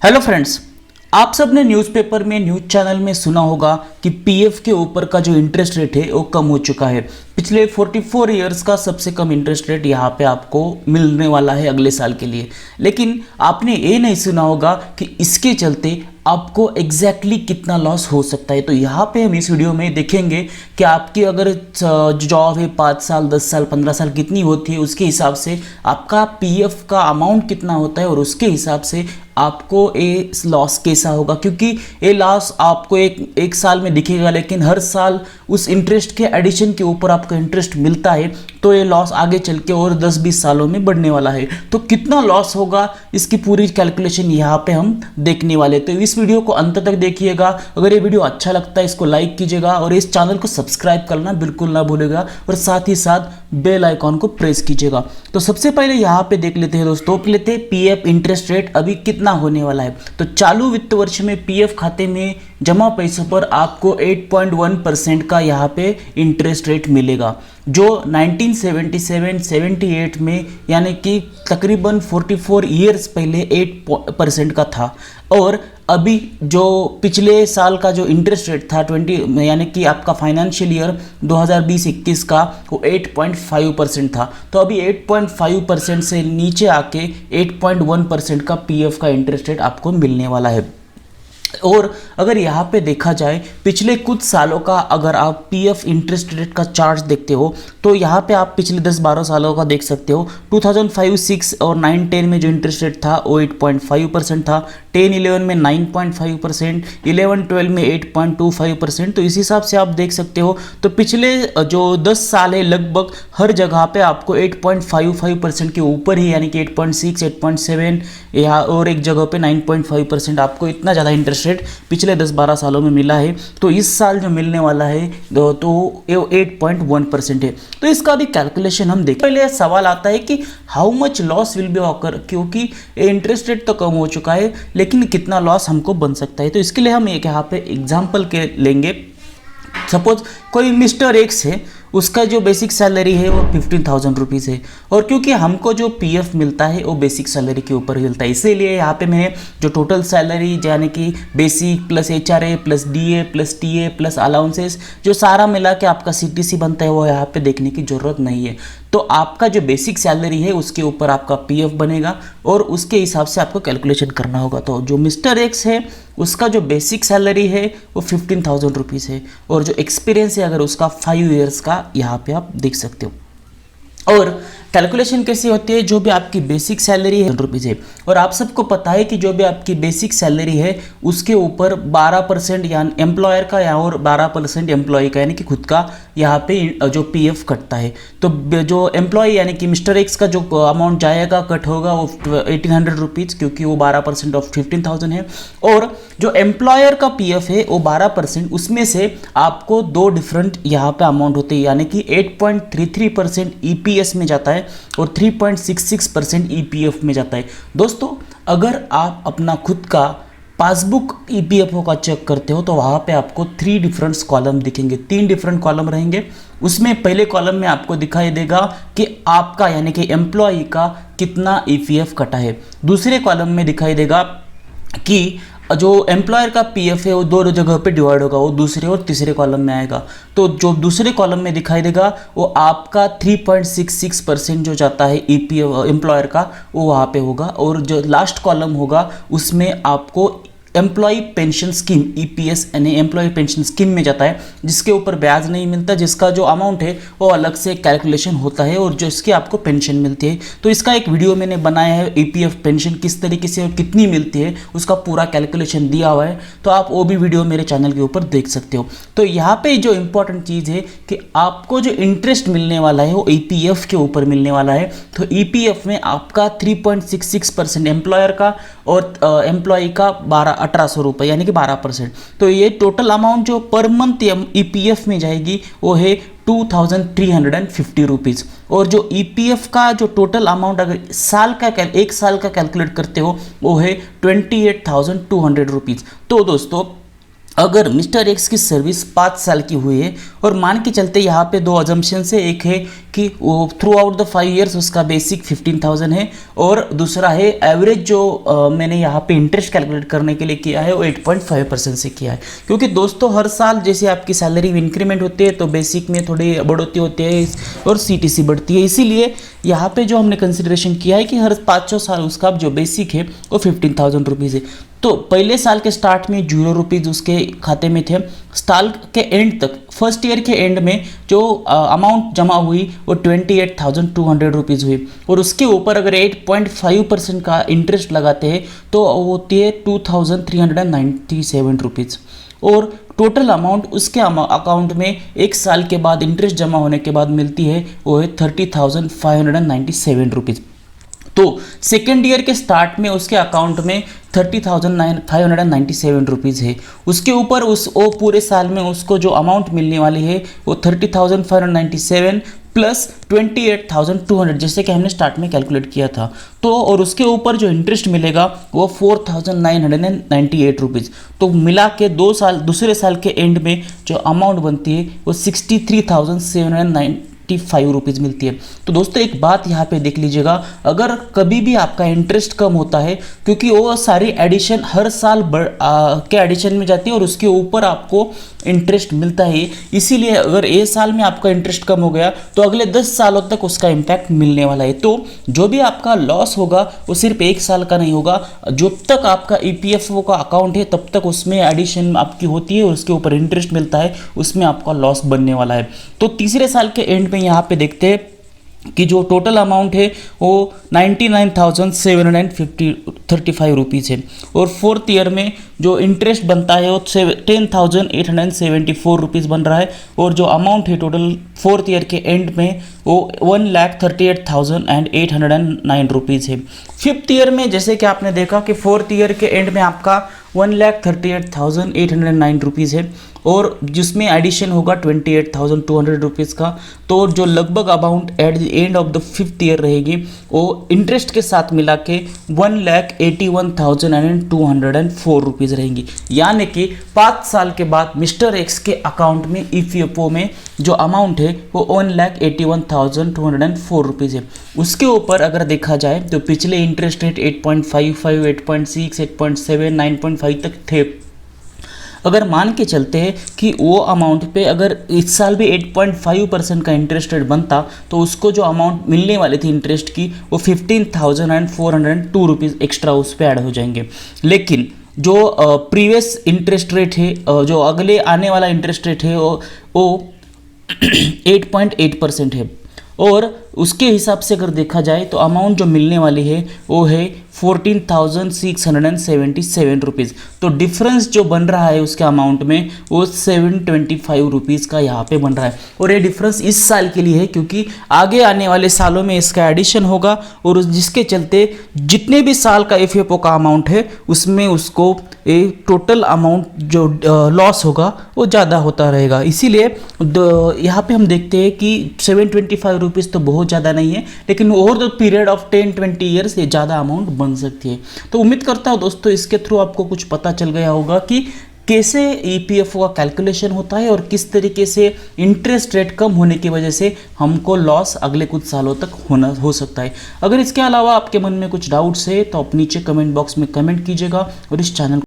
Hello friends, आप सब ने न्यूज़पेपर में न्यूज़ चैनल में सुना होगा कि पीएफ के ऊपर का जो इंटरेस्ट रेट है वो कम हो चुका है। पिछले 44 इयर्स का सबसे कम इंटरेस्ट रेट यहाँ पे आपको मिलने वाला है अगले साल के लिए। लेकिन आपने ये नहीं सुना होगा कि इसके चलते आपको एग्जैक्टली कितना लॉस हो सकता है। तो यहाँ पे हम इस वीडियो में देखेंगे कि आपकी अगर जॉब है 5 साल 10 साल 15 साल कितनी होती है, उसके हिसाब से आपका पीएफ का अमाउंट कितना होता है और उसके हिसाब से आपको ये लॉस कैसा होगा। क्योंकि ये लॉस आपको एक साल में दिखेगा, लेकिन हर साल उस इंटरेस्ट के एडिशन के ऊपर आपको इंटरेस्ट मिलता है, तो ये लॉस आगे चल के और 10-20 सालों में बढ़ने वाला है। तो कितना लॉस होगा इसकी पूरी कैलकुलेशन यहाँ पे हम देखने वाले। तो इस वीडियो को अंत तक देखिएगा। अगर ये वीडियो अच्छा लगता है इसको लाइक कीजिएगा और इस चैनल को सब्सक्राइब करना बिल्कुल ना भूलिएगा और साथ ही साथ बेल आइकॉन को प्रेस कीजिएगा। तो सबसे पहले यहाँ पे देख लेते हैं दोस्तों, लेते हैं पीएफ इंटरेस्ट रेट अभी कितना होने वाला है। तो चालू वित्त वर्ष में पीएफ खाते में जमा पैसों पर आपको 8.1% का यहाँ पे इंटरेस्ट रेट मिलेगा, जो 1977-78 में यानी कि तकरीबन 44 ईयर्स पहले 8% का था। और अभी जो पिछले साल का जो इंटरेस्ट रेट था 20 यानी कि आपका फाइनेंशियल ईयर 2020-21 का वो 8.5% था। तो अभी 8.5% से नीचे आके 8.1% का पीएफ का इंटरेस्ट रेट आपको मिलने वाला है। और अगर यहाँ पे देखा जाए पिछले कुछ सालों का अगर आप पीएफ इंटरेस्ट रेट का चार्ट देखते हो, तो यहाँ पे आप पिछले 10-12 सालों का देख सकते हो। 2005-6 और 9-10 में जो इंटरेस्ट रेट था वो 8.5% था, 10-11 में 9.5%, 11-12 में 8.25%। तो इस हिसाब से आप देख सकते हो। तो पिछले जो 10 साल है लगभग हर जगह पे आपको 8.55% के ऊपर ही, यानी कि 8.6, 8.7 या और एक जगह पे 9.5% आपको इतना ज़्यादा इंटरेस्ट रेट पिछले 10-12 सालों में मिला है। तो इस साल जो मिलने वाला है तो 8.1% है। तो इसका भी कैलकुलेशन हम देखें। पहले सवाल आता है कि how much loss will be occur, क्योंकि इंटरेस्ट रेट तो कम हो चुका है लेकिन कितना लॉस हमको बन सकता है। तो इसके लिए हम एक यहाँ पे एग्जाम्पल के लेंगे। सपोज कोई मिस्टर एक्स है, उसका जो बेसिक सैलरी है वो 15,000 रुपीज़ है, और क्योंकि हमको जो पीएफ मिलता है वो बेसिक सैलरी के ऊपर मिलता है, इसीलिए यहाँ पे मैंने जो टोटल सैलरी यानी कि basic plus HRA plus DA plus TA plus allowances जो सारा मिला के आपका सीटीसी बनता है वो यहाँ पे देखने की ज़रूरत नहीं है। तो आपका जो बेसिक सैलरी है उसके ऊपर आपका पीएफ बनेगा और उसके हिसाब से आपको कैलकुलेशन करना होगा। तो जो मिस्टर एक्स है उसका जो बेसिक सैलरी है वो 15,000 रुपीज़ है, और जो एक्सपीरियंस है अगर उसका 5 ईयर्स का यहाँ पे आप देख सकते हो। और कैलकुलेशन कैसी होती है, जो भी आपकी बेसिक सैलरी है रुपीज़ है, और आप सबको पता है कि जो भी आपकी बेसिक सैलरी है उसके ऊपर 12% या एम्प्लॉयर का या और 12% एम्प्लॉय का यानी कि खुद का यहाँ पे जो पीएफ कटता है। तो जो एम्प्लॉय यानी कि मिस्टर एक्स का जो अमाउंट जाएगा कट होगा वो 1800 रुपीज़, क्योंकि वो 12% ऑफ 15,000 है। और जो एम्प्लॉयर का पीएफ है वो 12%, उसमें से आपको दो डिफरेंट यहाँ पे अमाउंट होते हैं, यानी कि 8.33% ईपीएस में जाता है और 3.66% ईपीएफ में जाता है। दोस्तों, अगर आप अपना खुद का पासबुक ईपीएफओ का चेक करते हो तो वहाँ पे आपको 3 डिफरेंट कॉलम दिखेंगे, 3 डिफरेंट कॉलम रहेंगे। उसमें पहले कॉलम में आपको दिखाई देगा कि आपका यानी कि एम्प्लॉय का कितना ईपीएफ कटा है। दूसरे कॉलम में दिखाई देगा कि जो एम्प्लॉयर का पीएफ है वो दो जगह पे डिवाइड होगा, वो दूसरे और तीसरे कॉलम में आएगा। तो जो दूसरे कॉलम में दिखाई देगा वो आपका 3.66% जो जाता है ईपीएफ एम्प्लॉयर का वो वहाँ पे होगा, और जो लास्ट कॉलम होगा उसमें आपको एम्प्लॉय पेंशन स्कीम ईपीएस यानी एम्प्लॉय पेंशन स्कीम में जाता है, जिसके ऊपर ब्याज नहीं मिलता, जिसका जो अमाउंट है वो अलग से कैलकुलेशन होता है और जो इसकी आपको पेंशन मिलती है। तो इसका एक वीडियो मैंने बनाया है, ईपीएफ पेंशन किस तरीके से और कितनी मिलती है उसका पूरा कैलकुलेशन दिया हुआ है, तो आप वो भी वीडियो मेरे चैनल के ऊपर देख सकते हो। तो यहाँ पे जो इंपॉर्टेंट चीज़ है कि आपको जो इंटरेस्ट मिलने वाला है वो ईपीएफ के ऊपर मिलने वाला है। तो ईपीएफ में आपका 3.66% एम्प्लॉयर का और एम्प्लॉय का 1800 रुपये यानी कि 12%। तो ये टोटल अमाउंट जो पर मंथ ईपीएफ में जाएगी वो है 2,350 रुपीज़। और जो ईपीएफ का जो टोटल अमाउंट अगर एक साल का कैलकुलेट करते हो वो है 28,200 रुपीज़। तो दोस्तों अगर मिस्टर एक्स की सर्विस 5 साल की हुई है और मान के चलते यहाँ पे दो अजम्पशन है, एक है कि वो थ्रू आउट द 5 ईयर्स उसका बेसिक 15,000 है और दूसरा है एवरेज जो मैंने यहाँ पे इंटरेस्ट कैलकुलेट करने के लिए किया है वो 8.5% से किया है। क्योंकि दोस्तों हर साल जैसे आपकी सैलरी में इंक्रीमेंट होती है तो बेसिक में थोड़ी बढ़ोतरी होती है और CTC बढ़ती है, इसीलिए यहाँ पे जो हमने कंसिडरेशन किया है कि हर 5-6 साल उसका जो बेसिक है वो 15,000 रुपीज़ है। तो पहले साल के स्टार्ट में 0 रुपीज़ उसके खाते में थे, साल के एंड तक फर्स्ट ईयर के एंड में जो अमाउंट जमा हुई वो 28,200 रुपीज़ हुई और उसके ऊपर अगर 8.5% का इंटरेस्ट लगाते हैं तो वो होती है 2,397 रुपीज़ और टोटल अमाउंट उसके अकाउंट में एक साल के बाद इंटरेस्ट जमा होने के बाद मिलती है वो है 30,597 रुपीज़। तो सेकेंड ईयर के स्टार्ट में उसके अकाउंट में 30,597 रुपीज़ है, उसके ऊपर वो पूरे साल में उसको जो अमाउंट मिलने वाली है वो 30,597 प्लस 28,200 जैसे कि हमने स्टार्ट में कैलकुलेट किया था। तो और उसके ऊपर जो इंटरेस्ट मिलेगा वो 4,998 रुपीज़। तो मिला के दूसरे साल के एंड में जो अमाउंट बनती है वो 63,795 रुपीज़ मिलती है। तो दोस्तों एक बात यहाँ पे देख लीजिएगा, अगर कभी भी आपका इंटरेस्ट कम होता है क्योंकि वो सारी एडिशन हर साल के एडिशन में जाती है और उसके ऊपर आपको इंटरेस्ट मिलता है, इसीलिए अगर एक साल में आपका इंटरेस्ट कम हो गया तो अगले 10 सालों तक उसका इम्पैक्ट मिलने वाला है। तो जो भी आपका लॉस होगा वो सिर्फ एक साल का नहीं होगा, जब तक आपका EPFO का अकाउंट है तब तक उसमें एडिशन आपकी होती है और उसके ऊपर इंटरेस्ट मिलता है, उसमें आपका लॉस बनने वाला है। तो तीसरे साल के एंड में यहाँ पे देखते हैं कि जो टोटल अमाउंट है वो 99,735 रुपीज़ है और फोर्थ ईयर में जो इंटरेस्ट बनता है वो 10,874 रुपीज़ बन रहा है और जो अमाउंट है टोटल फोर्थ ईयर के एंड में वो 1,38,809 रुपीज़ है। फिफ्थ ईयर में जैसे कि आपने देखा कि फोर्थ ईयर के एंड में आपका 1,38,809 रुपीज़ है और जिसमें एडिशन होगा 28,200 रुपीज़ का। तो जो लगभग amount at the end of the fifth year रहेगी वो इंटरेस्ट के साथ मिला के 1,81,204 रुपीज़ रहेंगी। यानी कि 5 साल के बाद मिस्टर एक्स के अकाउंट में EPFO में जो अमाउंट है वो 1,81,204 रुपीज़ है। उसके ऊपर अगर देखा जाए तो पिछले इंटरेस्ट रेट 8.55, 8.6, 8.7, 9.5 तक थे। अगर मान के चलते हैं कि वो अमाउंट पे अगर इस साल भी 8.5% का इंटरेस्ट रेट बनता तो उसको जो अमाउंट मिलने वाली थी इंटरेस्ट की वो 15,402 रुपीज़ एक्स्ट्रा उस पर ऐड हो जाएंगे। लेकिन जो प्रीवियस इंटरेस्ट रेट है, जो अगले आने वाला इंटरेस्ट रेट है वो 8.8% है और उसके हिसाब से अगर देखा जाए तो अमाउंट जो मिलने वाली है वो है 14,677 रुपीज़। तो डिफरेंस जो बन रहा है उसके अमाउंट में वो 725 रुपीज़ का यहाँ पे बन रहा है और ये डिफरेंस इस साल के लिए है क्योंकि आगे आने वाले सालों में इसका एडिशन होगा और जिसके चलते जितने भी साल का EPFO का अमाउंट है उसमें उसको टोटल अमाउंट जो लॉस होगा वो ज़्यादा होता रहेगा। इसीलिए यहाँ पे हम देखते हैं कि 725 रुपीज़ तो बहुत ज़्यादा नहीं है, लेकिन over the period of 10-20 years ये ज़्यादा अमाउंट बन सकती है। तो उम्मीद करता हूँ दोस्तों इसके थ्रू आपको कुछ पता चल गया होगा कि कैसे EPFO का कैलकुलेशन होता है और किस तरीके से इंटरेस्ट रेट कम होने की वजह से हमको लॉस अगले कुछ सालों तक हो सकता है। अगर इसके अलावा आपके मन में कुछ डाउट्स है तो आप नीचे कमेंट बॉक्स में कमेंट कीजिएगा और इस चैनल